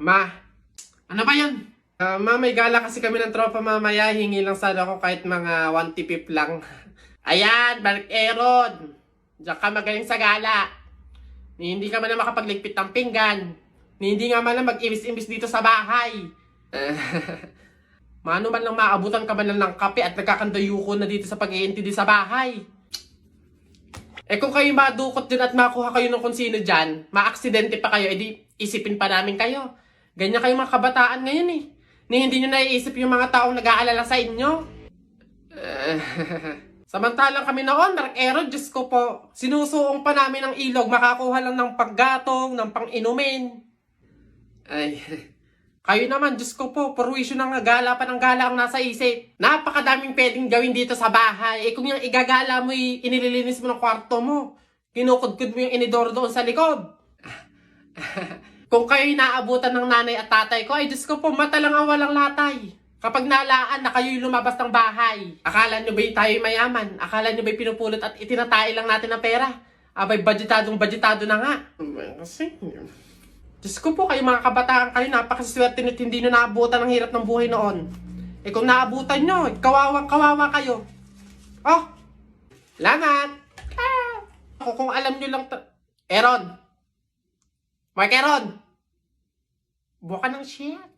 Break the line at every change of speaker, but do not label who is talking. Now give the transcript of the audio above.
Ma, ano ba yan? Ma, may gala kasi kami ng tropa mamaya. Hingi lang sana ako kahit mga 1 tipip lang. Ayan, Mark Aaron. Diyan ka magaling sa gala. Ni hindi ka man na makapagligpit ng pinggan. Ni hindi nga man lang mag-imbis-imbis dito sa bahay. Mano man lang maabutan ka man lang ng kape at nagkakandayuko na dito sa pag-iintindi sa bahay. Kung kayo madukot din at makuha kayo ng kung sino dyan, maaksidente pa kayo, edi isipin pa namin kayo. Ganyan kayo mga kabataan ngayon eh. Ni hindi nyo naiisip yung mga taong nag-aalala sa inyo. Samantalang kami noon, Mark Aaron, Diyos ko po, sinusuong pa namin ng ilog, makakuha lang ng paggatong, ng pang-inumin. Ay, kayo naman, Diyos ko po, purwisyo ng gala pa ng gala ang nasa isip. Napakadaming pwedeng gawin dito sa bahay. Kung yung igagala mo, inililinis mo ng kwarto mo. Kinukudkud mo yung inidoro doon sa likod. Kung kayo'y naabutan ng nanay at tatay ko, ay Diyos ko po, mata lang ang walang latay. Kapag nalaan na kayo'y lumabas ng bahay, akala nyo ba'y tayo'y mayaman? Akala nyo ba'y pinupulot at itinatay lang natin ng pera? Abay, budgetado na nga. Kasi, Diyos ko po, kayo mga kabataan kayo, napakaswerte nyo't hindi nyo naabutan ang hirap ng buhay noon. Kung naabutan nyo, kawawa kayo. Oh, salamat! Kung alam nyo lang Aaron! Mark Aaron! Buka ng shit!